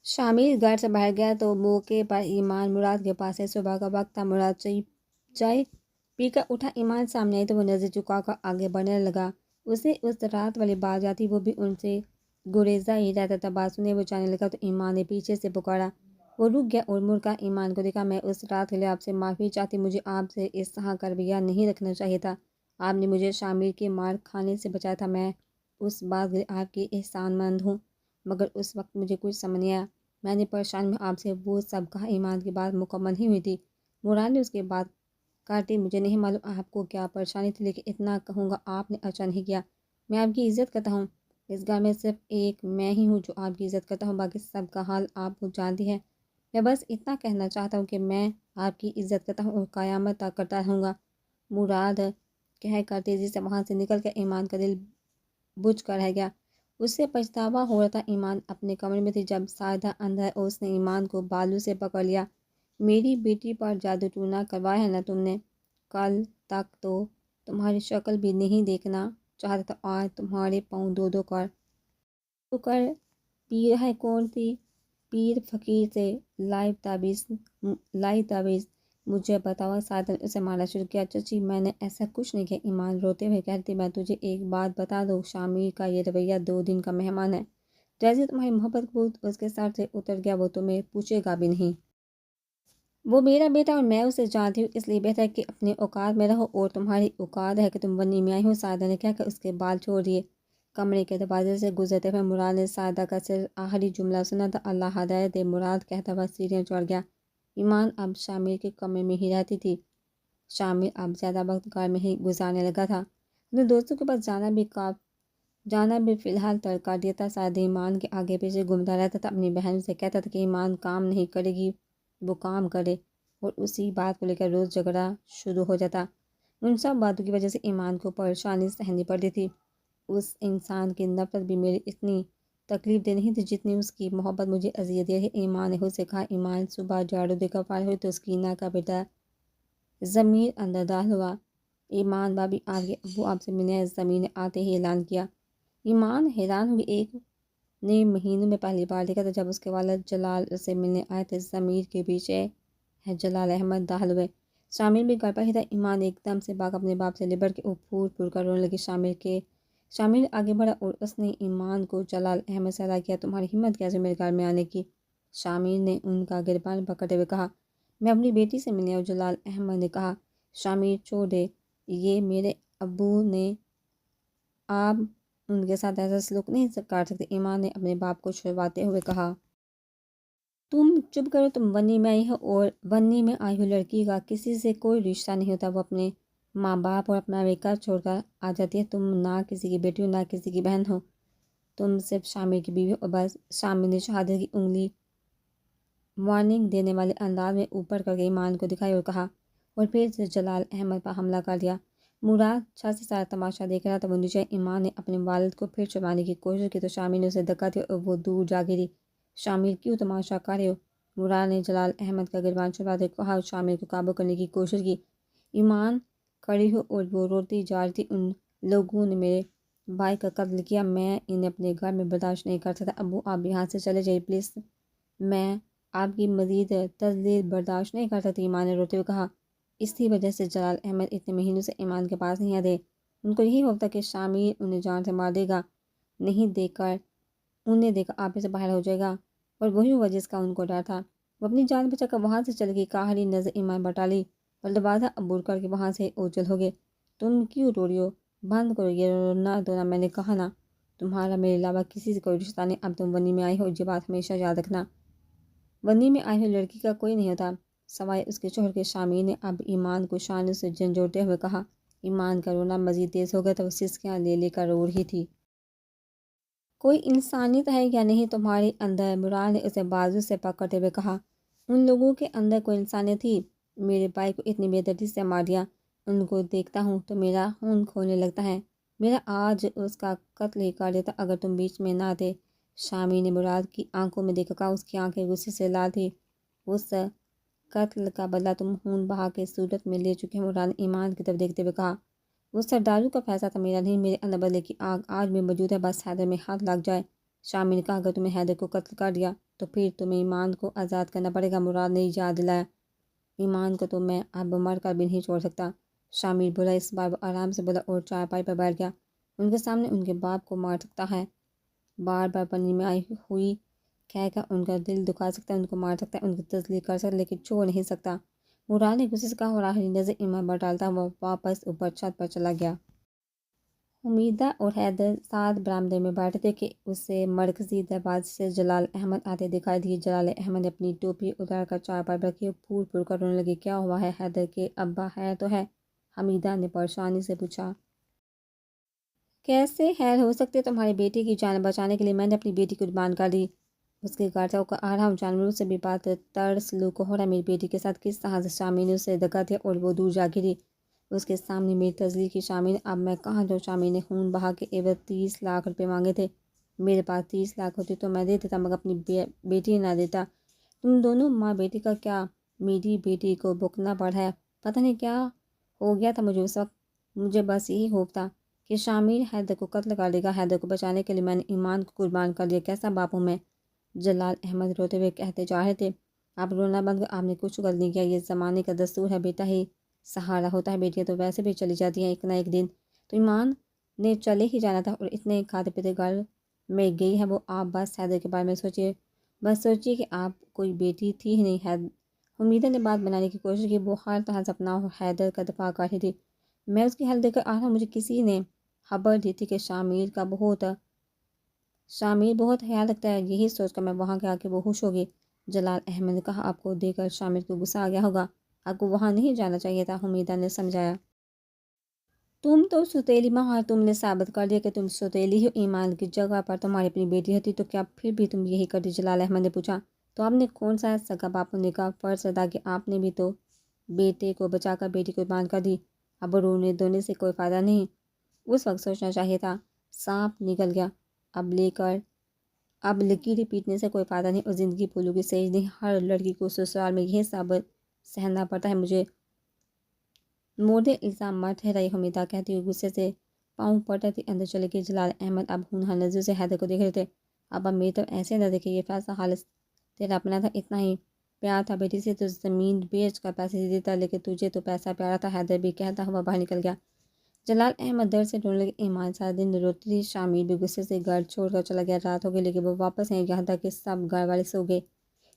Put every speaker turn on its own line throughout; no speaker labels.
شامل گھر سے باہر گیا تو موقع پر ایمان مراد کے پاس ہے۔ صبح کا وقت تھا۔ مراد چائے پی کر اٹھا۔ ایمان سامنے آئی تو وہ نظر چکا کر آگے بڑھنے لگا۔ اسے اس رات والی بات یاد تھی، وہ بھی ان سے گریزا ہی رہتا تھا۔ بات سنے وہ جانے لگا تو ایمان نے پیچھے سے پکارا۔ وہ رک گیا اور مڑ کر ایمان کو دیکھا۔ میں اس رات کے لیے آپ سے معافی چاہتی، مجھے آپ سے اس طرح کا رویہ نہیں رکھنا چاہیے تھا۔ آپ نے مجھے شامل کے مار کھانے سے بچایا تھا، میں اس بات کے لیے آپ کی احسان مند ہوں، مگر اس وقت مجھے کچھ سمجھ نہیں آیا۔ میں نے پریشان میں آپ سے وہ سب کہا۔ ایمان کی بات مکمل ہی ہوئی تھی، مراد نے اس کے بعد کاٹی۔ مجھے نہیں معلوم آپ کو کیا پریشانی تھی، لیکن اتنا کہوں گا آپ نے اچھا نہیں کیا۔ میں آپ کی عزت کرتا ہوں، اس گھر میں صرف ایک میں ہی ہوں جو آپ کی عزت کرتا ہوں، باقی سب کا حال آپ کو جانتی ہے۔ میں بس اتنا کہنا چاہتا ہوں کہ میں آپ کی عزت کرتا ہوں اور قیامت تک کرتا رہوں گا، مراد کہہ کر تیزی سے وہاں سے نکل کر ایمان کا دل بجھ کر رہ گیا۔ اس سے پچھتاوا ہو رہا تھا۔ ایمان اپنے کمرے میں تھی جب ساجدہ اندر آئی اور اس نے ایمان کو بالوں سے پکڑ لیا۔ میری بیٹی پر جادو ٹونا کروایا ہے نا تم نے؟ کل تک تو تمہاری شکل بھی نہیں دیکھنا چاہتا تھا، آج تمہارے پاؤں دو دو کر پیر ہے۔ کون سی پیر؟ فقیر سے لائی تعویذ مجھے بتاؤ۔ ساجدہ نے اسے مارنا شروع کیا۔ چچی میں نے ایسا کچھ نہیں کیا، ایمان روتے ہوئے کہتی۔ میں تجھے ایک بات بتا دوں، شامل کا یہ رویہ 2 دن کا مہمان ہے۔ جیسے تمہاری محبت کو اس کے سر سے اتر گیا، وہ تمہیں پوچھے گا بھی نہیں۔ وہ میرا بیٹا اور میں اسے جانتی ہوں، اس لیے بہتر ہے کہ اپنے اوقات میں رہو، اور تمہاری اوقات ہے کہ تم بنی میں آئی ہو۔ ساجدہ نے کہہ کر اس کے بال چھوڑ دیے۔ کمرے کے دروازے سے گزرتے ہوئے مراد نے ساجدہ کا صرف آخری جملہ سنا تھا، اللہ ہدایت دے، مراد کہتا ہوا سیڑھیاں چڑھ گیا۔ ایمان اب شامل کے کمرے میں ہی رہتی تھی۔ شامل اب زیادہ وقت گھر میں ہی گزارنے لگا تھا۔ اپنے دوستوں کے پاس جانا بھی فی الحال ترک کر دیا تھا۔ ساجدہ ایمان کے آگے پیچھے گھومتا رہتا تھا، اپنی بہن سے کہتا تھا کہ ایمان کام نہیں کرے گی، وہ کام کرے، اور اسی بات کو لے کر روز جھگڑا شروع ہو جاتا۔ ان سب باتوں کی وجہ سے ایمان کو پریشانی سہنی پڑتی تھی۔ اس انسان کی نفرت بھی میری اتنی تکلیف دہ نہیں تھی جتنی اس کی محبت مجھے اذیت دے رہی۔ ایمان نے خود سے کہا۔ ایمان صبح جھاڑو دے کر فارغ ہوئی تو سکینہ کا بیٹا ضمیر اندر داخل ہوا۔ ایمان بھابھی آپ کے ابو آپ سے ملنے آئے، ضمیر نے آتے ہی اعلان کیا۔ ایمان حیران ہو گئی، ایک نے مہینوں میں پہلی بار دیکھا تھا جب اس کے والد جلال اسے ملنے آئے تھے۔ ضمیر کے پیچھے ہے جلال احمد داخل ہوئے۔ شامل بھی گھر پر ہی تھا۔ ایمان ایک دم سے بھاگ اپنے باپ سے لپٹ کے وہ پھول پھول کر رونے لگی۔ شامل آگے بڑھا اور اس نے ایمان کو جلال احمد سے ادا کیا۔ تمہاری ہمت کیسے میرے گھر میں آنے کی؟ شامل نے ان کا گریبان پکڑتے ہوئے کہا۔ میں اپنی بیٹی سے ملنے آئی، جلال احمد نے کہا۔ شامل چھوڑ دے، یہ میرے ابو نے، آپ ان کے ساتھ ایسا سلوک نہیں کر سکتے، ایمان نے اپنے باپ کو چھڑواتے ہوئے کہا۔ تم چپ کرو، تم بنی میں آئی ہو، اور بنی میں آئی ہو لڑکی کا کسی سے کوئی رشتہ نہیں ہوتا، وہ اپنے ماں باپ اور اپنا بیکار چھوڑ کر آ جاتی ہے۔ تم نہ کسی کی بیٹی ہو نہ کسی کی بہن ہو، تم صرف شامل کی بیوی ہو اور بس۔ شامل نے شہادت کی انگلی وارننگ دینے والے انداز میں اوپر کر کے ایمان کو دکھائی اور کہا، اور پھر سے جلال احمد پر حملہ کر دیا۔ مراد چھت سے سارا تماشا دیکھ رہا تھا، وہ نیچے۔ ایمان نے اپنے والد کو پھر چھڑوانے کی کوشش کی تو شامل نے اسے دھکا دیا اور وہ دور جا گری۔ شامل کیوں تماشا کر رہے ہو؟ مراد نے جلال احمد کا گریبان چھڑواتے ہوئے کہا اور شامل کو قابو کرنے کی کوشش کی۔ ایمان کھڑی ہو اور وہ روتی جا رہی تھی۔ ان لوگوں نے میرے بھائی کا قتل کیا، میں انہیں اپنے گھر میں برداشت نہیں کر سکتا۔ ابو آپ یہاں سے چلے جائیے پلیز، میں آپ کی مزید تذلیل برداشت نہیں کر سکتی، ایمان نے روتے ہوئے کہا۔ اسی وجہ سے جلال احمد اتنے مہینوں سے ایمان کے پاس نہیں آتے، ان کو یہی ہوتا کہ شامل انہیں جان سے مار دے گا، انہیں دیکھ کر آپے سے باہر ہو جائے گا، اور وہی ہوا جس کا ان کو ڈر تھا۔ وہ اپنی جان بچا کر وہاں سے چل گئی۔ کاہلی نظر ایمان پر ڈالی اور دروازہ عبور کر کے وہاں سے اوجھل ہو گئے۔ تم کیوں رو رہی ہو؟ بند کرو یہ رونا دھونا، میں نے کہا نا تمہارا میرے علاوہ کسی سے کوئی رشتہ نہیں، اب تم بنی میں آئی ہو، یہ بات ہمیشہ یاد رکھنا۔ بنی میں آئی ہوئی لڑکی کا کوئی نہیں ہوتا سوائے اس کے شوہر کے۔ شامل نے اب ایمان کو شانوں سے جھنجھوڑتے ہوئے کہا۔ ایمان کا رونا مزید تیز ہو گیا تھا، وہ سسکیاں لے لے کر رو رہی تھی۔ کوئی انسانیت ہے یا نہیں تمہارے اندر؟ مراد نے اسے بازو سے پکڑتے ہوئے کہا۔ ان لوگوں کے اندر کوئی انسانیت تھی؟ میرے بھائی کو اتنی بے دردی سے مار دیا، ان کو دیکھتا ہوں تو میرا خون کھولنے لگتا ہے، میرا آج اس کا قتل ہی کر دیتا اگر تم بیچ میں نہ آتے۔ شامل نے مراد کی آنکھوں میں دیکھا، کہا اس کی آنکھیں غصے سے لال تھی۔ اس قتل کا بدلہ تم خون بہا کے صورت میں لے چکے ہو، مراد نے ایمان کی طرف دیکھتے ہوئے کہا۔ وہ سرداروں کا فیصلہ تھا، میرا نہیں، میرے اندر بدلے کی آگ آج بھی موجود ہے، بس حیدر میں ہاتھ لگ جائے۔ شامل نے کہا، اگر تم نے حیدر کو قتل کر دیا تو پھر تمہیں ایمان کو آزاد کرنا پڑے گا، مراد نے یاد دلایا۔ ایمان کو تو میں اب مر کر بھی نہیں چھوڑ سکتا، شامر بولا۔ اس بار وہ آرام سے بولا اور چارپائی پر بیٹھ گیا۔ ان کے سامنے ان کے باپ کو مار سکتا ہے، بار بار پنی میں آئی ہوئی کہہ کر ان کا دل دکھا سکتا ہے، ان کو مار سکتا ہے، ان کی تسلی کر سکتا، لیکن چھوڑ نہیں سکتا۔ مراد نے غصے سے کہا اور آخری نظر ایمان پر ڈالتا وہ واپس اوپر چھت پر چلا گیا۔ حمیدہ اور حیدر ساتھ برآمدے میں بیٹھے تھے کہ اسے مرکزی دروازے سے جلال احمد آتے دکھائی دیے۔ جلال احمد نے اپنی ٹوپی اتار کر چارپائی پر رکھی اور پھول پھول کر رونے لگے۔ کیا ہوا ہے حیدر کے ابا، خیر تو ہے؟ حمیدہ نے پریشانی سے پوچھا۔ کیسے خیر ہو سکتے؟ تمہاری بیٹی کی جان بچانے کے لیے میں نے اپنی بیٹی کو قربان کر دی، اس کے گھر سے ہو کر آ رہا ہوں، جانوروں سے بھی بدتر سلوک ہو رہا ہے۔ میری بیٹی کے ساتھ کس طرح سے شامل نے اسے دھکا دیا اور وہ دور جا گری۔ اس کے سامنے میری تسلی کی شامل نے۔ اب میں کہاں جاؤں؟ شامل نے خون بہا کے عوض 30 لاکھ روپے مانگے تھے۔ میرے پاس 30 لاکھ ہوتے تو میں دے دیتا، مگر اپنی بیٹی نہ دیتا۔ تم دونوں ماں بیٹی کا کیا میری بیٹی کو بکنا پڑا ہے؟ پتہ نہیں کیا ہو گیا تھا مجھے اس وقت، مجھے بس یہی ہوپ تھا کہ شامل حیدر کو قتل کر دے گا۔ حیدر کو بچانے کے لیے میں نے ایمان کو قربان کر دیا، کیسا باپ ہوں میں؟ جلال احمد روتے ہوئے کہتے جا رہے تھے۔ آپ رونا بند کر، آپ نے کچھ غلط نہیں کیا، یہ زمانے کا دستور ہے، بیٹا ہی سہارا ہوتا ہے، بیٹیاں تو ویسے بھی چلی جاتی ہیں ایک نہ ایک دن۔ تو ایمان نے چلے ہی جانا تھا اور اتنے کھاتے پیتے گھر میں گئی ہے وہ۔ آپ بس حیدر کے بارے میں سوچیے، بس سوچیے کہ آپ کوئی بیٹی تھی ہی نہیں۔ حمیدہ نے بات بنانے کی کوشش کی، وہ ہر طرح سے اپنا حیدر کا دفاع کر رہی تھی۔ میں اس کی حل دے کر آ رہا ہوں، مجھے کسی نے خبر دی تھی کہ شامل بہت خیال رکھتا ہے، یہی سوچ کر میں وہاں گیا کہ وہ خوش ہوگی۔ جلال احمد نے کہا، آپ کو دیکھ کر شامل کو غصہ آ گیا ہوگا، آپ کو وہاں نہیں جانا چاہیے تھا۔ حمیدہ نے سمجھایا، تم تو سوتیلی ماں اور تم نے ثابت کر دیا کہ تم سوتیلی ہو، ایمان کی جگہ پر تمہاری اپنی بیٹی ہوتی تو کیا پھر بھی تم یہی کرتی؟ جلال احمد نے پوچھا۔ تو آپ نے کون سا سگا باپ ہونے کا فرض ادا کیا؟ آپ نے بھی تو بیٹے کو بچا کر بیٹی کو قربان کر دی، اب رونے دھونے سے کوئی فائدہ نہیں، اس وقت سوچنا چاہیے تھا۔ سانپ نکل گیا، اب لکیریں پیٹنے سے کوئی فائدہ نہیں اور زندگی پھولوں کی سیج نہیں۔ ہر لڑکی کو سسرال میں یہی سبق سہنا پڑتا ہے، مجھے مورد الزام مت ٹھہرائیے، حمیدہ کہتی ہوئی غصے سے پاؤں پٹکتی اندر چلے گئی۔ جلال احمد اب ہونہار نظروں سے حیدر کو دیکھ رہے تھے۔ اب میری طرف ایسے نہ دیکھے، یہ فیصلہ خالص تیرا اپنا تھا، اتنا ہی پیار تھا بیٹی سے تو زمین بیچ کر پیسے دے دیتا، لیکن تجھے تو پیسہ پیارا تھا۔ حیدر بھی کہتا ہوا باہر نکل گیا۔ جلال احمد درد سے رونے لگے۔ ایمان سارا دن روتی تھی، شامل بھی غصے سے گھر چھوڑ کر چلا گیا۔ رات ہو گئی لیکن وہ واپس نہیں، یہاں تک کہ سب گھر والے سو گئے۔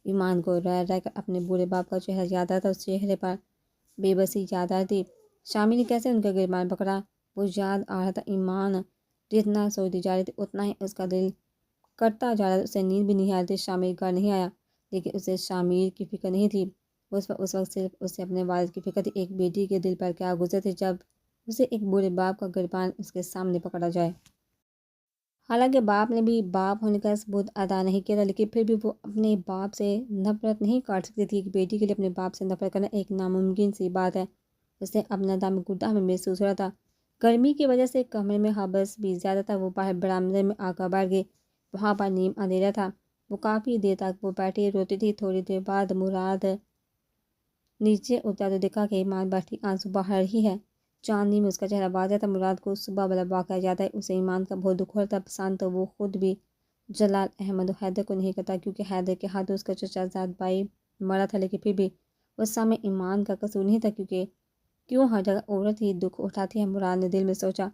ایمان کو رہ رہ کر اپنے بوڑھے باپ کا چہرہ یاد آتا، اس چہرے پر بے بسی یاد آ رہی تھی۔ شامل نے کیسے ان کا گریبان پکڑا وہ یاد آ رہا تھا۔ ایمان جتنا سوچتی جا رہی تھی اتنا ہی اس کا دل کٹتا جا رہا تھا، اسے نیند بھی نہیں آ رہی تھی۔ شامل گھر نہیں آیا لیکن اسے شامل کی فکر نہیں تھی، اس وقت صرف اسے اپنے والد کی فکر تھی۔ ایک بیٹی کے دل پر کیا گزرتی جب اسے ایک بوڑھے باپ کا گریبان اس کے سامنے پکڑا جائے۔ حالانکہ باپ نے بھی باپ ہونے کا ثبوت ادا نہیں کیا تھا، لیکن پھر بھی وہ اپنے باپ سے نفرت نہیں کر سکتی تھی۔ ایک بیٹی کے لیے اپنے باپ سے نفرت کرنا ایک ناممکن سی بات ہے۔ اسے اپنا دم گھٹنا میں محسوس ہو رہا تھا۔ گرمی کی وجہ سے کمرے میں حبس بھی زیادہ تھا۔ وہ باہر برآمدے میں آ کر بیٹھ گئی، وہاں پر نیم اندھیرا تھا۔ وہ کافی دیر تک وہ بیٹھی روتی تھی۔ تھوڑی دیر بعد مراد نیچے اترا تو دیکھا کہ ایمان بیٹھی آنسو بہا رہی ہے، چاندنی میں اس کا چہرہ واضح تھا۔ مراد کو صبح والا واقعہ یاد ہے، اسے ایمان کا بہت دکھ ہو رہا تھا۔ پسند تو وہ خود بھی جلال احمد و حیدر کو نہیں کرتا، کیونکہ حیدر کے ہاتھوں اس کا چچا زاد بھائی مرا تھا، لیکن پھر بھی اس سامنے ایمان کا قصور نہیں تھا، کیوں ہر جگہ عورت ہی دکھ اٹھاتی ہے۔ مراد نے دل میں سوچا،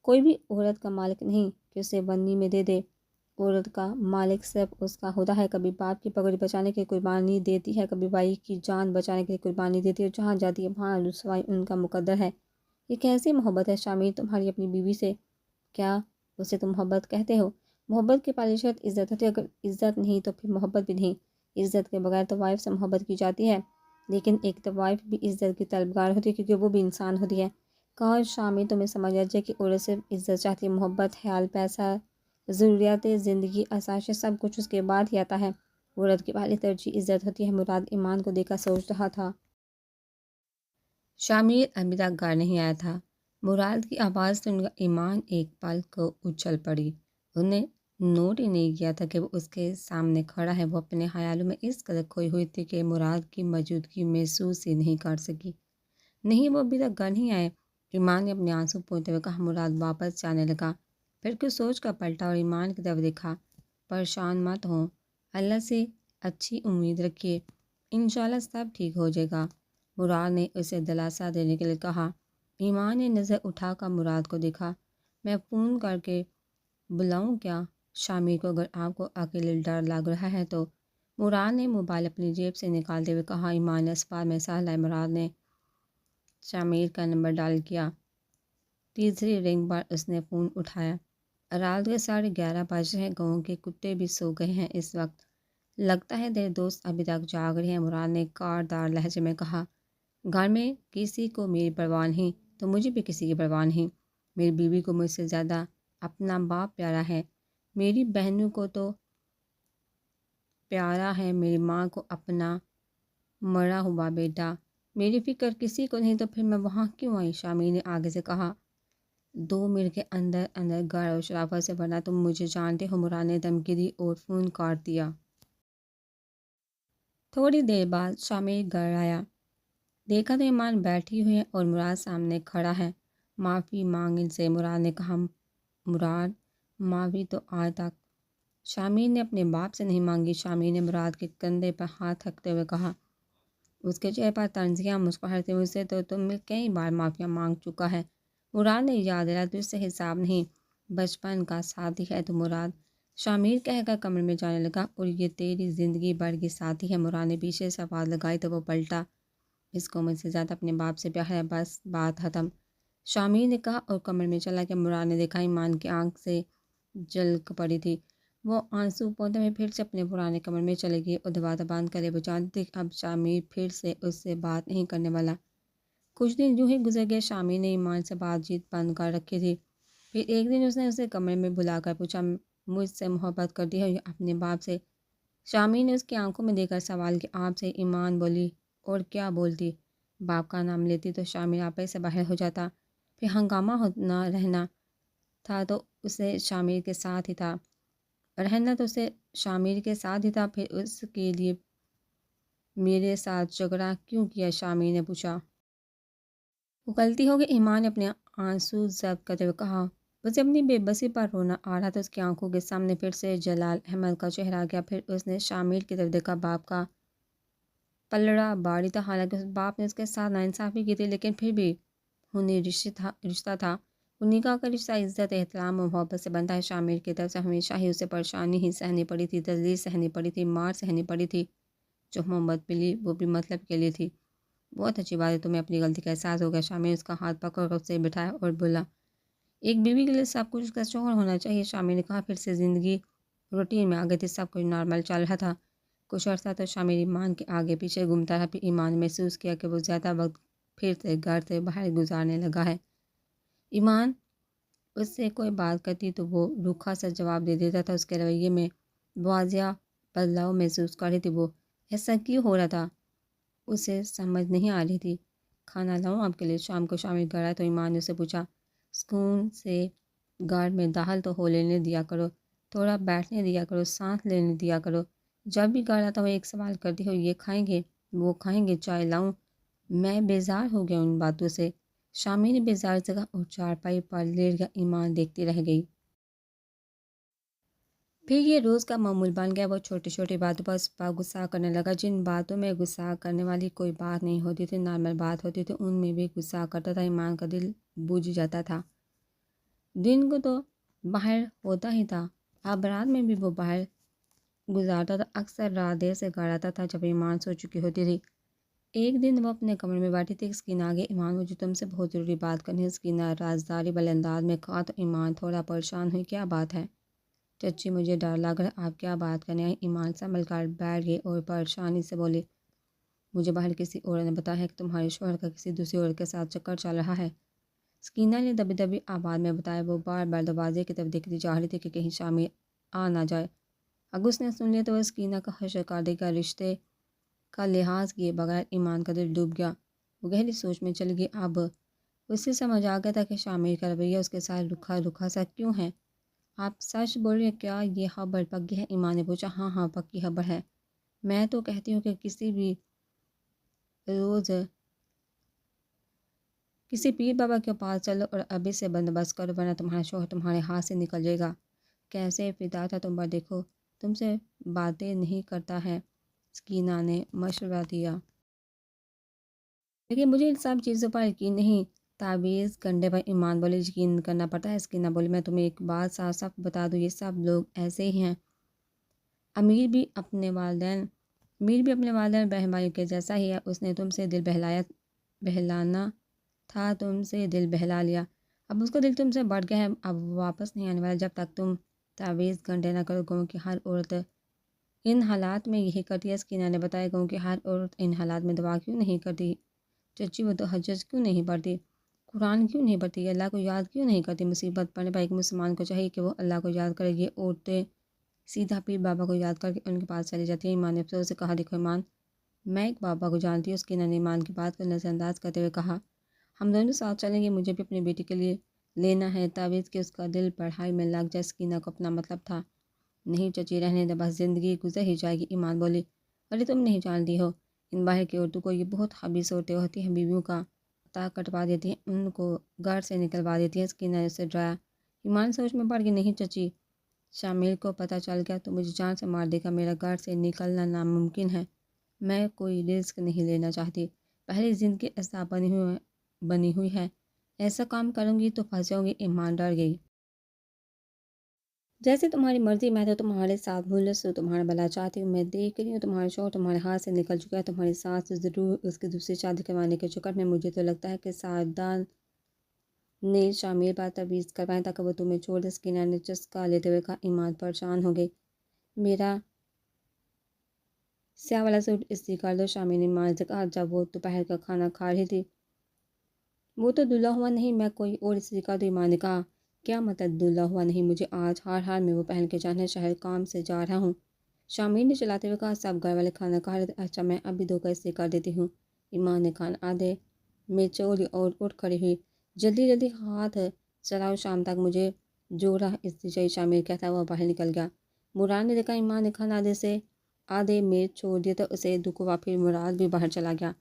کوئی بھی عورت کا مالک نہیں کہ اسے بنی میں دے دے، عورت کا مالک صرف اس کا خدا ہے۔ کبھی باپ کی پگڑی بچانے کے لیے قربانی دیتی ہے، کبھی بھائی کی جان بچانے کے لیے قربانی دیتی ہے، اور جہاں جاتی ہے وہاں رسوائی ان کا مقدر ہے۔ یہ کیسی محبت ہے شامل تمہاری اپنی بیوی سے؟ کیا اسے تم محبت کہتے ہو؟ محبت کی پہلی شرط عزت ہوتی ہے، اگر عزت نہیں تو پھر محبت بھی نہیں۔ عزت کے بغیر طوائف سے محبت کی جاتی ہے، لیکن ایک طوائف بھی عزت کی طلبگار ہوتی ہے، کیونکہ وہ بھی انسان ہوتی ہے۔ کاش شامل تمہیں سمجھ آ جائے کہ عورت صرف عزت چاہتی ہے، محبت، خیال، پیسہ، ضروریات زندگی، آسائشیں سب کچھ اس کے بعد ہی آتا ہے۔ عورت کی پہلی ترجیح عزت ہوتی ہے۔ مراد ایمان کو دیکھ کر سوچ رہا تھا۔ شامل ابھی تک گھر نہیں آیا تھا۔ مراد کی آواز سن کر ایمان ایک پل کو اچھل پڑی۔ انہوں نے نوٹ ہی نہیں کیا تھا کہ وہ اس کے سامنے کھڑا ہے۔ وہ اپنے خیالوں میں اس قدر کھوئی ہوئی تھی کہ مراد کی موجودگی محسوس ہی نہیں کر سکی۔ نہیں، وہ ابھی تک گھر نہیں آئے، ایمان نے اپنے آنسو پوچھتے ہوئے کہا۔ مراد واپس جانے لگا، پھر کچھ سوچ کر پلٹا اور ایمان کی طرف دیکھا۔ پریشان مت ہو، اللہ سے اچھی امید رکھیے، انشاءاللہ سب ٹھیک ہو جائے گا، مراد نے اسے دلاسا دینے کے لیے کہا۔ ایمان نے نظر اٹھا کر مراد کو دیکھا۔ میں فون کر کے بلاؤں کیا شامر کو؟ اگر آپ کو اکیلے ڈر لگ رہا ہے تو، مراد نے موبائل اپنی جیب سے نکالتے ہوئے کہا۔ ایمان نے اسپاٹ میں سہ لائے۔ مراد نے شامر کا نمبر ڈائل کیا۔ تیسری رنگ پر اس نے فون اٹھایا۔ رات کے 11:30 بج رہے ہیں، گاؤں کے کتے بھی سو گئے ہیں اس وقت، لگتا ہے تیرے دوست ابھی تک جاگ رہے ہیں، مراد نے کاردار لہجے میں کہا۔ گھر میں کسی کو میری پرواہ نہیں تو مجھے بھی کسی کی پرواہ نہیں، میری بیوی کو مجھ سے زیادہ اپنا باپ پیارا ہے، میری بہنوں کو تو پیارا ہے، میری ماں کو اپنا مرا ہوا بیٹا، میری فکر کسی کو نہیں، تو پھر میں وہاں کیوں آئی؟ شامر نے آگے سے کہا۔ 2 منٹ کے اندر اندر گر اور شرافت سے بھرنا تم مجھے جانتے ہو، مراد نے دھمکی دی اور فون کاٹ دیا۔ تھوڑی دیر بعد شامر گھر آیا، دیکھا تو ایمان بیٹھی ہوئی ہے اور مراد سامنے کھڑا ہے۔ معافی مانگ ان سے، مراد نے کہا۔ مراد معافی تو آج تک شامر نے اپنے باپ سے نہیں مانگی، شامر نے مراد کے کندھے پر ہاتھ رکھتے ہوئے کہا۔ اس کے چہرے پر طنزیہ مسکراہٹ تھی۔ مجھ سے تو تم نے کئی بار معافیاں مانگ چکا ہے، مراد نے یاد دلایا۔ تجھ سے حساب نہیں، بچپن کا ساتھی ہے تو مراد، شامر کہہ کر کمرے میں جانے لگا۔ اور یہ تیری زندگی بھر کی ساتھی ہے، مراد نے پیچھے سے آواز لگائی تو وہ پلٹا۔ اس کو مجھ سے زیادہ اپنے باپ سے پیار ہے، بس بات ختم، شامر نے کہا اور کمرے میں چلا گیا۔ مراد نے دیکھا ایمان کی آنکھ سے جلک پڑی تھی، وہ آنسو پوندے ہوئے پھر سے اپنے پرانے کمرے میں چلے گئی اور دروازہ بند کرے۔ وہ جانتی تھی اب شامر پھر سے اس سے بات نہیں کرنے والا۔ کچھ دن یوں ہی گزر گئے، شامر نے ایمان سے بات چیت بند کر رکھی تھی۔ پھر ایک دن اس نے اسے کمرے میں بلا کر پوچھا، مجھ سے محبت کرتی ہے یا اپنے باپ سے؟ شامر نے اس کی آنکھوں میں دیکھ کر سوال کیا۔ آپ سے، ایمان بولی۔ اور کیا بولتی؟ باپ کا نام لیتی تو شامر آپے سے باہر ہو جاتا، پھر ہنگامہ ہونا رہنا تھا تو اسے شامر کے ساتھ ہی تھا، رہنا تو اسے شامر کے ساتھ ہی تھا، پھر اس کے لیے میرے ساتھ جھگڑا کیوں کیا؟ شامر نے پوچھا۔ وہ غلطی ہوگی، ایمان نے اپنے آنسو ضبط کرتے ہوئے کہا۔ اسے اپنی بے بسی پر رونا آ رہا تھا، اس کی آنکھوں کے سامنے پھر سے جلال احمد کا چہرہ آ گیا۔ پھر اس نے شامر کی طرف دیکھا، باپ کا پلڑا باری تھا، حالانکہ اس باپ نے اس کے ساتھ ناانصافی کی تھی، لیکن پھر بھی خونی رشتہ تھا، وہ نکاح کا رشتہ عزت، احترام اور محبت سے بنتا ہے۔ شامر کی طرف سے ہمیشہ ہی اسے پریشانی ہی سہنی پڑی تھی، تذلیل سہنی پڑی تھی، مار سہنی پڑی تھی، جو محبت ملی وہ بھی مطلب کے لیے تھی۔ بہت اچھی بات ہے، تمہیں اپنی غلطی کا احساس ہو گیا، شامر اس کا ہاتھ پکڑ کر اسے بٹھایا اور بولا۔ ایک بیوی کے لیے سب کچھ اس کا شوہر ہونا چاہیے، شامر نے کہا۔ پھر سے زندگی روٹین میں آ گئی تھی، سب کچھ نارمل چل رہا تھا۔ کچھ عرصہ تو شامر ایمان کے آگے پیچھے گھومتا رہا، پھر ایمان نے محسوس کیا کہ وہ زیادہ وقت پھر سے گھر سے باہر گزارنے لگا ہے۔ ایمان اس سے کوئی بات کرتی تو وہ روکھا سا جواب دے دیتا تھا، اس کے رویے میں واضح بدلاؤ محسوس کر رہی تھی وہ۔ ایسا کیوں ہو رہا تھا اسے سمجھ نہیں آ رہی تھی۔ کھانا لاؤں آپ کے لیے؟ شام کو شامر گھر آیا تو ایمان نے اسے پوچھا۔ سکون سے گھر میں داخل تو ہو لینے دیا کرو، تھوڑا بیٹھنے دیا کرو، سانس لینے دیا کرو، جب بھی گھر آتا ہو ایک سوال کرتی ہو، یہ کھائیں گے وہ کھائیں گے، چائے لاؤں؟ میں بیزار ہو گیا ان باتوں سے، شامر نے بیزار سے کہا اور چارپائی پر لیٹ گیا۔ ایمان دیکھتی رہ گئی۔ پھر یہ روز کا معمول بن گیا، وہ چھوٹی چھوٹی باتوں پر اس پر غصہ کرنے لگا، جن باتوں میں غصہ کرنے والی کوئی بات نہیں ہوتی تھی، نارمل بات ہوتی تھی، ان میں بھی غصہ کرتا تھا۔ ایمان کا دل بجھ جاتا تھا۔ دن کو تو باہر ہوتا ہی تھا، اب رات میں بھی وہ باہر گزارتا تھا، اکثر رات دیر سے گھر آتا تھا جب ایمان سو چکی ہوتی تھی۔ ایک دن وہ اپنے کمرے میں بیٹھی تھی، سکینہ آگے، ایمان مجھے تم سے بہت ضروری بات کرنی ہے، سکینہ رازداری والے انداز میں کہا تو ایمان تھوڑا پریشان ہوئی۔ کیا بات ہے؟ چچی مجھے ڈر لگ رہا ہے، آپ کیا بات کرنے آئی؟ ایمان سنبھل کر بیٹھ گئی اور پریشانی سے بولی، مجھے باہر کسی عورت نے بتایا ہے کہ تمہارے شوہر کا کسی دوسری عورت کے ساتھ چکر چل رہا ہے، سکینہ نے دبی دبی آواز میں بتایا۔ وہ بار بار دروازے کی طرف دیکھتی جا رہی تھی کہ کہیں شامر آ نہ جائے، اگر اس نے سن لیا تو وہ سکینہ کا حشر کر دے گا۔ رشتے کا لحاظ کیے بغیر ایمان کا دل ڈوب گیا، وہ گہری سوچ میں چلی گئی۔ اب اسے سمجھ آ گیا تھا کہ شامر کا رویہ اس کے ساتھ رکھا رکھا سا کیوں ہے۔ آپ سچ بول رہے ہیں کیا یہ خبر پکی ہے؟ ایمان نے پوچھا۔ ہاں ہاں پکی خبر ہے، میں تو کہتی ہوں کہ کسی بھی روز کسی پیر بابا کے پاس چلو اور ابھی سے بندوبست کرو، ورنہ تمہارا شوہر تمہارے ہاتھ سے نکل جائے گا۔ کیسے فدا تھا تم پر، دیکھو تم سے باتیں نہیں کرتا ہے، سکینہ نے مشورہ دیا۔ لیکن مجھے ان سب چیزوں پر یقین نہیں۔ تعویذ گنڈے پر ایمان بولی، یقین کرنا پڑتا ہے سکینہ بولی۔ میں تمہیں ایک بات صاف صاف بتا دوں، یہ سب لوگ ایسے ہی ہیں۔ امیر بھی اپنے والدین بہن بھائیوں کے جیسا ہی ہے۔ اس نے تم سے دل بہلانا تھا، تم سے دل بہلا لیا، اب اس کا دل تم سے بڑھ گیا ہے، اب واپس نہیں آنے والا جب تک تم تعویذ گنڈے نہ کرو۔ گاؤں کی ہر عورت ان حالات میں یہی کرتی ہے، سکینہ نے بتایا۔ گاؤں کی ہر عورت ان حالات میں دعا کیوں نہیں کرتی؟ چچی وہ تہجد کیوں نہیں پڑھتی؟ قرآن کیوں نہیں پڑھتی؟ اللہ کو یاد کیوں نہیں کرتی؟ مصیبت پڑنے پر ایک مسلمان کو چاہیے کہ وہ اللہ کو یاد کرے۔ یہ عورتیں سیدھا پیر بابا کو یاد کر کے ان کے پاس چلی جاتی ہیں۔ ایمان نے افسوس سے کہا، دیکھو ایمان، میں ایک بابا کو جانتی ہوں۔ سکینہ نے ایمان کی بات کو نظر انداز کرتے ہوئے کہا، ہم دونوں ساتھ چلیں گے، مجھے بھی اپنی بیٹی کے لیے لینا ہے تعویذ کہ اس کا دل پڑھائی میں لگ جائے۔ سکینہ کو اپنا مطلب تھا۔ نہیں چچی، رہنے دے، بس زندگی گزر ہی جائے گی، ایمان بولی۔ ارے تم نہیں جانتی ہو، ان باہر کی عورتوں کو یہ بہت خبیث عورتیں ہوتی ہیں، بیویوں کا پتا کٹوا دیتی ہیں، ان کو گھر سے نکلوا دیتی ہیں۔ سکینہ نے اسے ڈرایا۔ ایمان سوچ میں پڑ گئی، نہیں چچی، شامل کو پتہ چل گیا تو مجھے جان سے مار دے گا، میرا گھر سے نکلنا ناممکن ہے، میں کوئی رسک نہیں لینا چاہتی، پہلی زندگی ایسا بنی ہوئی ہے، ایسا کام کروں گی تو پھنس جاؤں گی۔ ایمان ڈر گئی۔ جیسے تمہاری مرضی، میں تو تمہارے ساتھ ہوں، لسو تمہارا بھلا چاہتی ہوں، میں دیکھ رہی ہوں تمہارا شوہر تمہارے ہاتھ سے نکل چکا ہے، تمہاری سانس ضرور اس کی دوسری شادی کروانے کے چکر میں، مجھے تو لگتا ہے کہ سعادان نے شامل پر تعویذ کروائیں تاکہ وہ تمہیں چھوڑ دے۔ سکینہ نے چسکا لیتے ہوئے کہا۔ ایمان پریشان ہو گئی۔ میرا سیاہ والا سوٹ استری کر دو، شامل نے ایمان سے کہا جب وہ دوپہر کا کھانا کھا رہی تھی۔ وہ تو دھلا ہوا نہیں، میں کوئی اور استری کر دوں، ایمان نے کہا۔ کیا مطلب دھلا ہوا نہیں؟ مجھے آج ہر حال میں وہ پہن کے جانا ہے، شہر کام سے جا رہا ہوں، شامل نے چلاتے ہوئے کہا۔ سب گھر والے کھانا کھا رہے تھے، اچھا میں ابھی دو کا استری کر دیتی ہوں، ایمان نے کھانا آدھے میں چھوڑ دیا اور اٹھ کھڑی ہوئی۔ جلدی جلدی ہاتھ چلاؤ، شام تک مجھے جوڑا استری چاہیے، شامل کہتا ہوا باہر نکل گیا۔ مراد نے دیکھا ایمان نے کھانا آدھے میں چھوڑ دیا تو اسے دکھ ہوا، پھر مراد بھی باہر چلا گیا۔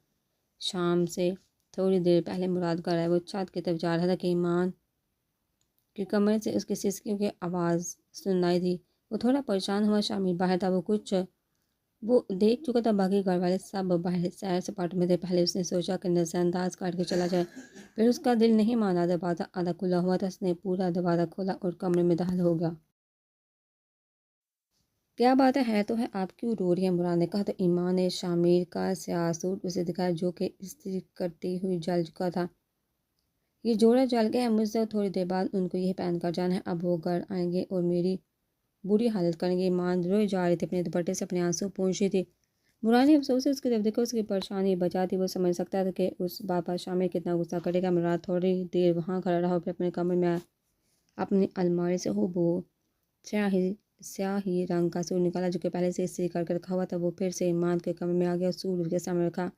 شام سے تھوڑی دیر پہلے مراد گھر آیا، وہ چھت کی طرف جا رہا تھا کہ ایمان کے کمرے سے اس کی سسکیوں کی آواز سنائی دی۔ وہ تھوڑا پریشان ہوا، شامل باہر تھا، وہ دیکھ چکا تھا، باقی گھر والے سب باہر سیر سپاٹے میں تھے۔ پہلے اس نے سوچا کہ نظر انداز کر کے چلا جائے، پھر اس کا دل نہیں مانا، دروازہ آدھا کھلا ہوا تھا، اس نے پورا دروازہ کھولا اور کمرے میں داخل ہو گیا۔ کیا بات ہے تو ہے، آپ کیوں رو رہی ہیں؟ مراد نے کہا تو ایمان نے شامل کا سیاہ سوٹ اسے دکھایا جو کہ استری کرتی ہوئی جل چکا تھا۔ یہ جوڑا جل گیا ہے مجھ سے، تھوڑی دیر بعد ان کو یہ پہن کر جانا ہے، اب وہ گھر آئیں گے اور میری بری حالت کریں گے۔ ایمان روئے جا رہی تھی، اپنے دوپٹے سے اپنے آنسو پونچھ رہی تھی۔ مراد نے افسوس سے اس کی طرف دیکھا، اس کی پریشانی بچا تھی، وہ سمجھ سکتا تھا کہ اس بات پر شامل کتنا غصہ کرے گا۔ مراد تھوڑی دیر وہاں کھڑا رہا، پھر اپنے کمرے میں اپنی الماری سے سیاہ ہی رنگ کا سوٹ نکالا جو کہ پہلے سے استری کر کے رکھا ہوا تھا۔ وہ پھر سے ایمان کے کمرے میں آ گیا، سوٹ اس کے سامنے رکھا۔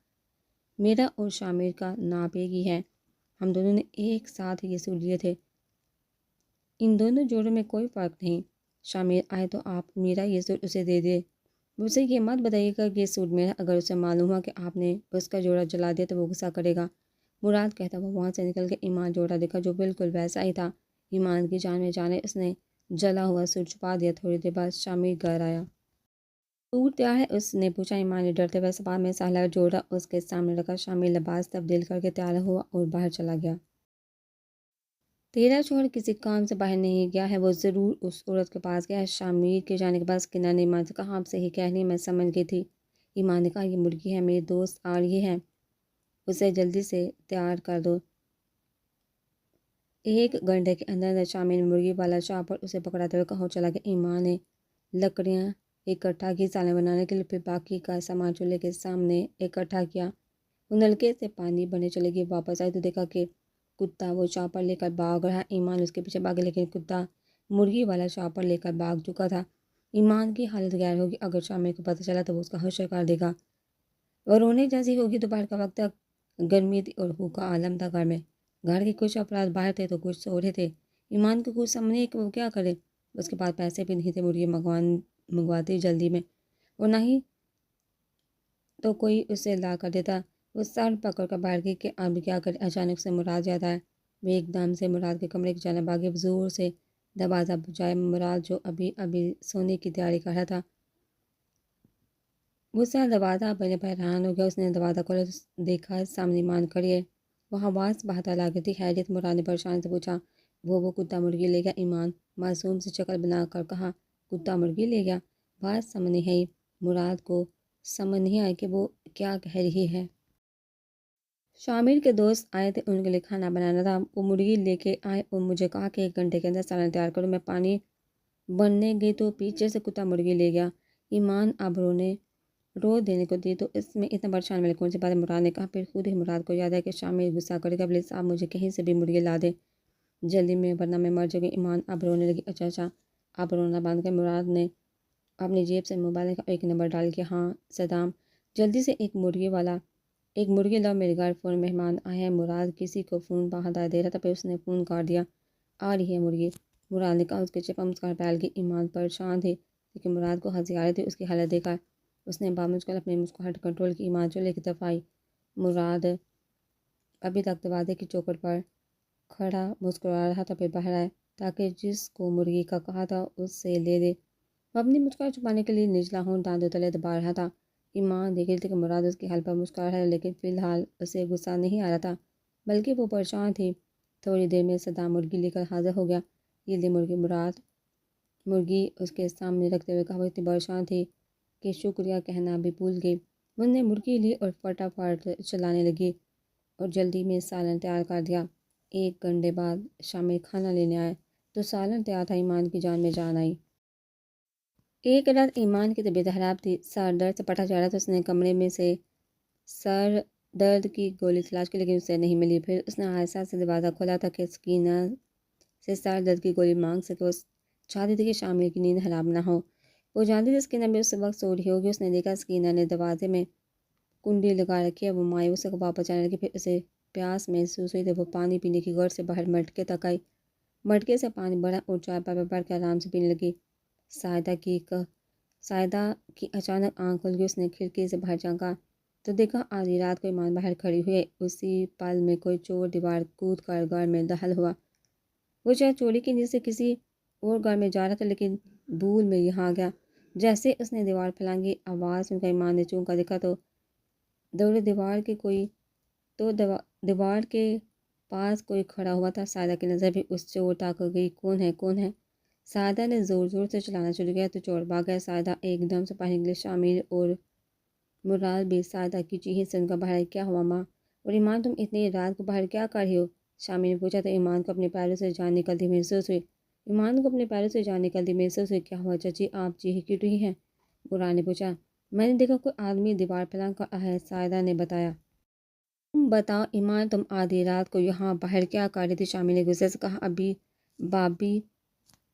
میرا اور شامل کا ناپ ایک ہی ہے، ہم دونوں نے ایک ساتھ یہ سوٹ لیے تھے، ان دونوں جوڑوں میں کوئی فرق نہیں، شامل آئے تو آپ میرا یہ سوٹ اسے دے دے، اسے یہ مت بتائیے گا کہ یہ سوٹ میرا، اگر اسے معلوم ہوا کہ آپ نے اس کا جوڑا جلا دیا تو وہ غصہ کرے گا، مراد کہتا وہ وہاں سے نکل کے ایمان جوڑا دیکھا جو بالکل ویسا ہی تھا۔ ایمان کی جان میں جانے اس نے جلا ہوا سوٹ چھپا دیا۔ تھوڑی دیر بعد شامل گھر آیا۔ سوٹ تیار ہے؟ اس نے پوچھا۔ ایمان نے ڈرتے ہوئے سوال میں سہلا جوڑا اس کے سامنے رکھا۔ شامل لباس تبدیل کر کے تیار ہوا اور باہر چلا گیا۔ تیرا شوہر کسی کام سے باہر نہیں گیا ہے، وہ ضرور اس عورت کے پاس گیا ہے، شامل کے جانے کے بعد سکینہ نے ایمان سے کہا۔ آپ صحیح کہہ رہی ہیں، میں سمجھ گئی تھی، ایمان نے کہا۔ یہ مرغی ہے، میری دوست آ رہی ہے، اسے جلدی سے تیار کر دو۔ ایک گھنٹے کے اندر شامل نے مرغی والا چاپر اسے پکڑاتے ہوئے کہا چلا گیا۔ ایمان نے لکڑیاں اکٹھا کی سالن بنانے کے لیے، پھر باقی کا سامان چولہے کے سامنے اکٹھا کیا۔ وہ نلکے سے پانی بھرنے چلے گی، واپس آئی تو دیکھا کہ کتا وہ چاپر لے کر بھاگ رہا۔ ایمان اس کے پیچھے بھاگی، لیکن کتا مرغی والا چاپر لے کر بھاگ چکا تھا۔ ایمان کی حالت غیر ہوگی، اگر شامل کو پتہ چلا تو وہ اس کا حشر کر دے گا، وہ رونے جیسی ہوگی۔ دوپہر کا وقت تک گرمی تھی اور بھوک کا عالم تھا گھر میں۔ گھر کے کچھ افراد باہر تھے تو کچھ سو رہے تھے۔ ایمان کو کچھ سمجھ نہیں کہ وہ کیا کرے، اس کے پاس پیسے بھی نہیں تھے مرغی منگواتی جلدی میں، اور نہ ہی تو کوئی اسے لا کر دیتا۔ وہ سر پکڑ کر بیٹھ گئی کہ اب کیا کرے۔ اچانک سے مراد یاد آیا، وہ ایک دم سے مراد کے کمرے کی جانب بھاگی، زور سے دروازہ بجائے مراد جو ابھی ابھی سونے کی تیاری کر رہا تھا وہ سارا دروازہ بنے حیران ہو گیا۔ اس نے دروازہ کھولا تو دیکھا سامنے ایمان کھڑی ہے۔ وہ آواز بہت لگی تھی۔ خیریت؟ مراد نے پریشان سے پوچھا۔ وہ کتا مرغی لے گیا؟ ایمان معصوم سی شکل بنا کر کہا۔ کتا مرغی لے گیا؟ بات سمجھ نہیں آئی مراد کو، سمجھ نہیں آئی کہ وہ کیا کہہ رہی ہے۔ شامل کے دوست آئے تھے، ان کے لیے کھانا بنانا تھا۔ وہ مرغی لے کے آئے اور مجھے کہا کہ 1 گھنٹے کے اندر سالن تیار کرو۔ میں پانی بننے گئی تو پیچھے سے کتا مرغی لے گیا۔ ایمان آبرو نے رو دینے کو دی تو اس میں اتنا پریشان والی کون سی بات ہے؟ مراد نے کہا۔ پھر خود ہی مراد کو یاد ہے کہ شامل غصہ کرے گا۔ پلیز آپ مجھے کہیں سے بھی مرغی لا دیں جلدی میں، ورنہ میں مر جاؤں گی۔ ایمان اب رونے لگی۔ اچھا آپ رونا بند کر۔ مراد نے اپنی جیب سے موبائل کا ایک نمبر ڈال کے، ہاں صدام جلدی سے ایک مرغی لاؤ میرے گھر، فون مہمان آئے ہیں۔ مراد کسی کو فون پہ ہدایت دے رہا تھا، پھر اس نے فون کاٹ دیا۔ آ رہی ہے مرغی، مراد نے کہا۔ اس کے چپا مسکراہٹ پھیل گئی۔ ایمان پریشان تھی لیکن مراد کو ہنسی آ رہی تھی۔ اس کی حالت دیکھا اس نے بامشکل اپنی مسکراہٹ کنٹرول کی۔ ایمان چولہے کی طرف آئی۔ مراد ابھی تک دروازے کی چوکھٹ پر کھڑا مسکرا رہا تھا، پھر باہر آئے تاکہ جس کو مرغی کا کہا تھا اس سے لے دے۔ وہ اپنی مسکراہٹ چھپانے کے لیے نچلا ہونٹ دانتوں تلے دبا رہا تھا۔ ایمان دیکھ رہی تھی کہ مراد اس کی حال پر مسکرا رہا ہے لیکن فی الحال اسے غصہ نہیں آ رہا تھا بلکہ وہ پریشان تھی۔ تھوڑی دیر میں صدام مرغی لے کر حاضر ہو گیا۔ یہ لے مرغی۔ مراد مرغی اس کے سامنے رکھتے ہوئے کہا۔ وہ اتنی پریشان تھی کہ شکریہ کہنا بھی بھول گئی۔ وہ نے مرغی لی اور فٹافٹ چلانے لگی اور جلدی میں سالن تیار کر دیا۔ 1 گھنٹے بعد شامل کھانا لینے آئے تو سالن تیار تھا۔ ایمان کی جان میں جان آئی۔ ایک رات ایمان کی طبیعت خراب تھی، سر درد سے پٹا جا رہا تھا۔ اس نے کمرے میں سے سر درد کی گولی تلاش کی لیکن اسے نہیں ملی۔ پھر اس نے آہستہ سے دروازہ کھولا تھا کہ سکینہ سے سر درد کی گولی مانگ سکے۔ وہ چاہتی تھی کہ شامل کی نیند حرام نہ ہو۔ وہ جانتی تھی سکینہ بھی اس وقت سو رہی ہوگی۔ اس نے دیکھا سکینہ نے دروازے میں کنڈی لگا رکھی ہے۔ وہ مایوس سے واپس جانے لگی۔ پھر اسے پیاس محسوس ہوئی تو وہ پانی پینے کی غرض سے باہر مٹکے تک آئی۔ مٹکے سے پانی بھرا اور چائے پر بھر کے آرام سے پینے لگی۔ سائدہ کی اچانک آنکھ کھل گئی۔ اس نے کھڑکی سے باہر جھانکا تو دیکھا آدھی رات کو ایمان باہر کھڑی ہوئی ہے۔ اسی پل میں کوئی چور دیوار کود کر گھر میں داخل ہوا۔ وہ شاید چوری کی نیت سے کسی اور گھر میں جا رہا تھا لیکن بھول میں یہاں آ گیا۔ جیسے اس نے دیوار پھلانگی آواز سن کر ایمان نے چونکا دیکھا تو دیوار کے پاس کوئی کھڑا ہوا تھا۔ سائدہ کی نظر بھی اس چور تک گئی۔ کون ہے؟ سائدہ نے زور سے چلانا شروع کیا تو چور بھاگ گیا۔ سائدہ ایک دم سے باہر نکلی۔ شامل اور مراد بھی سائدہ کی چیخیں سن کر باہر آئی۔ کیا ہوا ماں؟ اور ایمان تم اتنی رات کو باہر کیا کر رہی ہو؟ شامل نے پوچھا تو ایمان کو اپنے پیروں سے جان نکلتی محسوس ہوئی۔ کیا ہوا چچی؟ آپ چیخ کیوں رہی ہیں؟ مراد نے پوچھا۔ میں نے دیکھا کوئی آدمی دیوار پھلانگ کر آیا ہے، سائدہ نے بتایا۔ تم بتاؤ ایمان، تم آدھی رات کو یہاں باہر کیا کر رہی تھی؟ شامل نے غصے سے کہا۔ ابھی بابی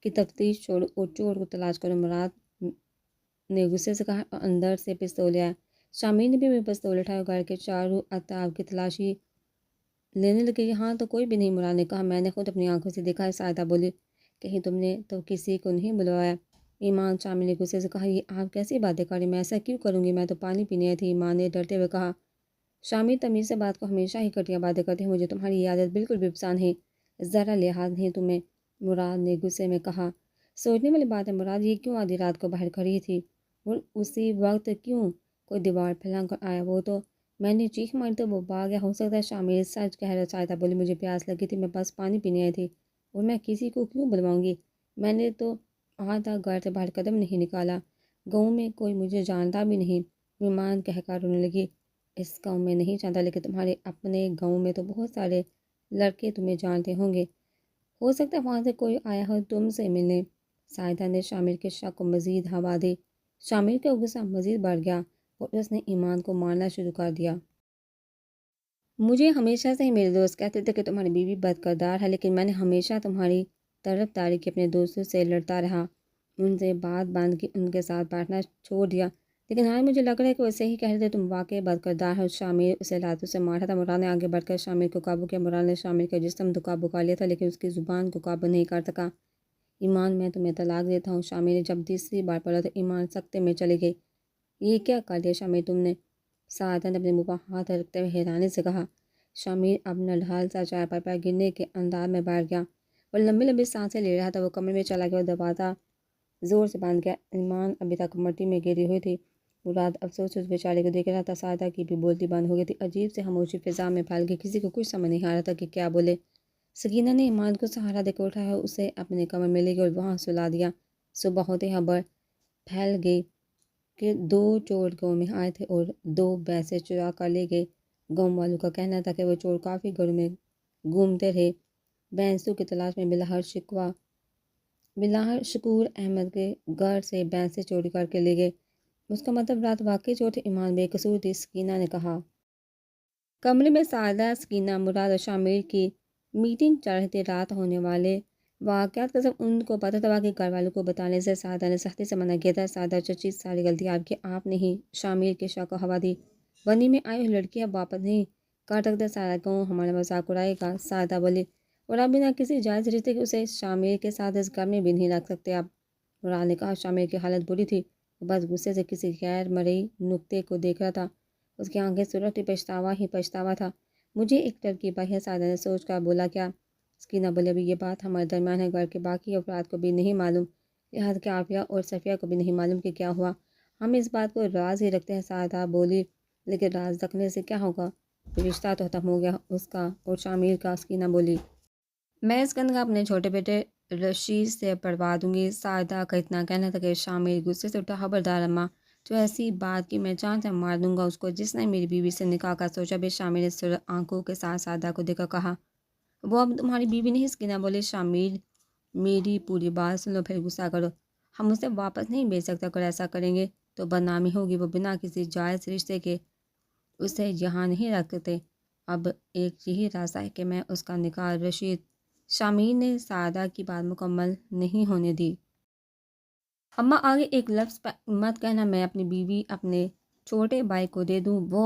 کی تفتیش چھوڑو اور چور کو تلاش کرو، مراد نے غصے سے کہا اور اندر سے پستول لے آیا۔ شامل نے بھی پستول اٹھایا اور گھر کے چاروں اطراف کی تلاشی لینے لگے۔ یہاں تو کوئی بھی نہیں، مراد نے کہا۔ میں نے خود اپنی آنکھوں سے دیکھا ہے، سائدہ بولی۔ کہیں تم نے تو کسی کو نہیں بلوایا؟ ایمان شامل نے غصے سے کہا۔ یہ آپ کیسی باتیں کر رہی ہیں؟ میں ایسا کیوں کروں گی؟ میں تو پانی پینے آئی تھی، ایمان نے ڈرتے ہوئے کہا۔ شامل تمیز سے بات کو ہمیشہ ہی گھٹیا باتیں کرتی ہیں، مجھے تمہاری یہ عادت بالکل بھی پسند نہیں، ذرا لحاظ نہیں تمہیں، مراد نے غصے میں کہا۔ سوچنے والی بات ہے مراد، یہ کیوں آدھی رات کو باہر کھڑی تھی اور اسی وقت کیوں کوئی دیوار پھلانگ کر آیا؟ وہ تو میں نے چیخ ماری تو وہ بھاگ گیا۔ ہو سکتا ہے شامل سچ کہہ رہا، سائدہ بولی۔ مجھے پیاس لگی تھی، میں بس پانی پینے آئی تھی اور میں کسی کو کیوں بلواؤں گی؟ میں نے تو آج تک گھر سے باہر قدم نہیں نکالا، گاؤں میں کوئی مجھے جانتا بھی نہیں، ایمان کہہ کر رونے لگی۔ اس گاؤں میں نہیں جانتا لیکن تمہارے اپنے گاؤں میں تو بہت سارے لڑکے تمہیں جانتے ہوں گے، ہو سکتا ہے وہاں سے کوئی آیا ہو تم سے ملنے، سائدہ نے شامل کے شک کو مزید ہوا دی۔ شامل کا غصہ مزید بڑھ گیا اور اس نے ایمان کو مارنا شروع کر دیا۔ مجھے ہمیشہ سے ہی میرے دوست کہتے تھے کہ تمہاری بیوی بد کردار ہے، لیکن میں نے ہمیشہ تمہاری طرفداری کی، اپنے دوستوں سے لڑتا رہا، ان سے بات باندھ کی، ان کے ساتھ بیٹھنا چھوڑ دیا، لیکن آج مجھے لگ رہا ہے کہ وہ صحیح کہہ رہے تھے، تم واقعی بد کردار ہو۔ شامل اسے لاتوں سے مار رہا تھا۔ مراد نے آگے بڑھ کر شامل کو قابو کیا۔ مراد نے شامل کا جسم تو قابو کر لیا تھا لیکن اس کی زبان کو قابو نہیں کر سکا۔ ایمان میں تمہیں طلاق دیتا ہوں، شامل نے جب تیسری بار بولا تو ایمان سکتے میں چلی گئی۔ یہ کیا کر دیا شامل تم نے؟ سائدہ نے اپنے منہ پر ہاتھ رکھتے ہوئے حیرانی سے کہا۔ شامل اب نڈھال سا چائے پر گرنے کے انداز میں بیٹھ گیا۔ اور لمبی لمبی سانسیں لے رہا تھا۔ وہ کمرے میں چلا گیا اور دروازہ زور سے بند کیا۔ ایمان ابھی تک مٹی میں گری ہوئی تھی۔ مراد افسوس سے اس بیچارے کو دیکھ رہا تھا۔ سعادہ کی بھی بولتی بند ہو گئی تھی۔ عجیب سے خاموشی فضا میں پھیل گئی، کسی کو کچھ سمجھ نہیں آ رہا تھا کہ کیا بولے۔ سکینہ نے ایمان کو سہارا دے کر اٹھایا، اسے اپنے کمرے میں لے گئی اور وہاں سلا دیا۔ صبح ہوتے خبر پھیل گئی کہ 2 چور گاؤں میں آئے تھے اور 2 بھینسیں چرا کر لے گئے۔ گاؤں والوں کا کہنا تھا کہ وہ چور کافی گھروں میں گھومتے رہے، بھینسوں کی تلاش میں۔ بلاہر شکور احمد کے گھر سے بھینسیں چوری کر کے لے گئے۔ اس کا مطلب رات واقعی چور تھے، ایمان بے قصور تھی، سکینہ نے کہا۔ کمرے میں سعادہ، سکینہ، مراد اور شامل کی میٹنگ چل رہی تھی۔ رات ہونے والے واقعات کا سب ان کو پتہ تھا کہ گھر والوں کو بتانے سے سعادہ نے سختی سے منع کیا تھا۔ سعادہ چچی، ساری غلطی آپ کی، آپ نے ہی شامل کے شک کو ہوا دی۔ بنی میں آئی ہوئی لڑکی اب واپس نہیں کر سکتے، سارا گاؤں ہمارا مذاق اڑائے گا، سعادہ بولی، اور اب بنا کسی جائز رشتے کے اسے شامل کے ساتھ اس گھر میں بھی نہیں رکھ سکتے آپ۔ مراد نے کہا۔ شامل کی حالت بری تھی، وہ بس غصے سے کسی غیر مرئی نکتے کو دیکھ رہا تھا۔ اس کی آنکھیں سرخ تھی، پچھتاوا ہی پچھتاوا تھا۔ مجھے ایک ترکیب آئی ہے، سعادہ نے سوچ کر بولا۔ کیا؟ سکینہ بولی، ابھی یہ بات ہمارے درمیان ہے، گھر کے باقی افراد کو بھی نہیں معلوم، یہاں کہ عافیہ اور صفیہ کو بھی نہیں معلوم کہ کیا ہوا۔ ہم اس بات کو راز ہی رکھتے ہیں، سعادہ بولی۔ لیکن راز رکھنے سے کیا ہوگا؟ رشتہ تو ختم ہو گیا اس کا اور شامل کا، سکینہ بولی۔ میں اس گند کا اپنے چھوٹے بیٹے رشید سے پڑوا دوں گی۔ سعادہ کا اتنا کہنا تھا کہ شامل غصے سے اٹھا۔ خبردار اماں، جو ایسی بات کی، میں جان سے مار دوں گا اس کو جس نے میری بیوی سے نکاح کا سوچا بھی۔ شامل نے سرخ آنکھوں کے ساتھ سعادہ کو دیکھ کر کہا۔ وہ اب تمہاری بیوی نہیں، سکینہ بولے۔ شامل، میری پوری بات سن لو پھر غصہ کرو۔ ہم اسے واپس نہیں بھیج سکتے، اگر ایسا کریں گے تو بدنامی ہوگی۔ وہ بنا کسی جائز رشتے کے اسے یہاں نہیں رکھ سکتے۔ اب ایک یہی راستہ ہے کہ میں اس کا نکاح رشید۔ شامل نے سعادہ کی بات مکمل نہیں ہونے دی۔ اماں آگے ایک لفظ مت کہنا، میں اپنی بیوی اپنے چھوٹے بھائی کو دے دوں، وہ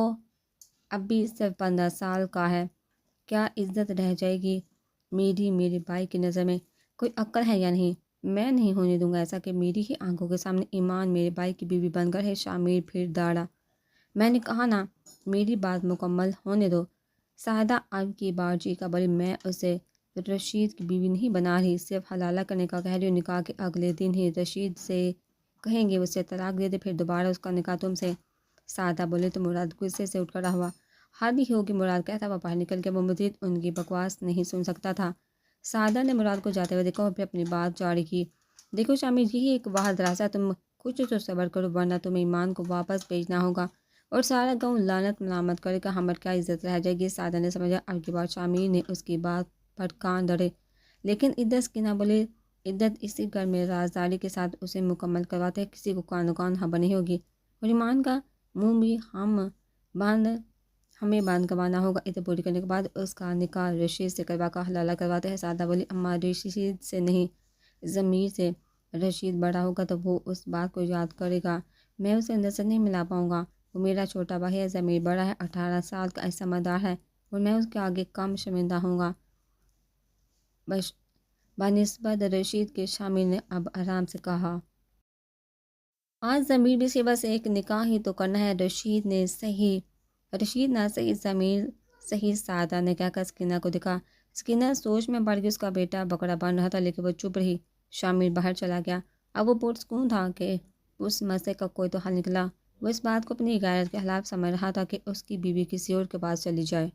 اب بھی صرف 15 سال کا ہے، کیا عزت رہ جائے گی میری میرے بھائی کی نظر میں؟ کوئی عقل ہے یا نہیں؟ میں نہیں ہونے دوں گا ایسا کہ میری ہی آنکھوں کے سامنے ایمان میرے بھائی کی بیوی بن کر ہے۔ شامل پھر داڑا۔ میں نے کہا نا، میری بات مکمل ہونے دو۔ سعادہ اب کی بار جی کا بولی، میں اسے رشید کی بیوی نہیں بنا رہی، صرف حلالہ کرنے کا کہہ رہی ہوں۔ نکاح کے اگلے دن ہی رشید سے کہیں گے اسے طلاق دے دے، پھر دوبارہ اس کا نکاح تم سے۔ سعادہ بولے تو مراد غصے سے اٹھ کھڑا ہوا۔ حد ہی ہوگی، مراد کہتا وہ باہر نکل کے، وہ مزید ان کی بکواس نہیں سن سکتا تھا۔ سعادہ نے مراد کو جاتے ہوئے دیکھا اور پھر اپنی بات جاری کی۔ دیکھو شامل، یہی ایک واحد راستہ ہے، تم کچھ تو صبر کرو ورنہ تمہیں ایمان کو واپس بھیجنا ہوگا اور سارا گاؤں لعنت ملامت کرے گا، ہمر کیا عزت رہ جائے گی۔ سعادہ نے سمجھا اب کی بار شامل نے اس کی بات پر کان دھرے، لیکن عدت سکینہ بولے، عدت اسی گھر میں رازداری کے ساتھ اسے مکمل کرواتے ہیں، کسی کو کانو کان خبر نہیں ہوگی، اور ایمان کا منہ بھی ہمیں بند کروانا ہوگا۔ عدت پوری کرنے کے بعد اس کا نکاح رشید سے کروا کر حلالہ کرواتے ہیں۔ سعادہ بولی، اماں رشید سے نہیں، ضمیر سے۔ رشید بڑا ہوگا تو وہ اس بات کو یاد کرے گا، میں اسے نظر نہیں ملا پاؤں گا، وہ میرا چھوٹا بھائی ہے، ضمیر بڑا ہے، 18 سال کا سمجھدار ہے، اور میں اس کے آگے کم شرمندہ ہوں گا بنسبت رشید کے۔ شامل نے اب آرام سے کہا۔ آج ضمیر بھی صبح سے ایک نکاح ہی تو کرنا ہے، رشید نہ صحیح ضمیر صحیح۔ سعادہ نے کہہ کر سکینہ کو دکھا۔ سکینہ سوچ میں پڑ گئی، اس کا بیٹا بکرا بن رہا تھا لیکن وہ چپ رہی۔ شامل باہر چلا گیا۔ اب وہ پرسکون تھا کہ اس مسئلے کا کوئی تو حل نکلا۔ وہ اس بات کو اپنی غیرت کے خلاف سمجھ رہا تھا کہ اس کی بیوی کسی اور کے پاس چلی جائے۔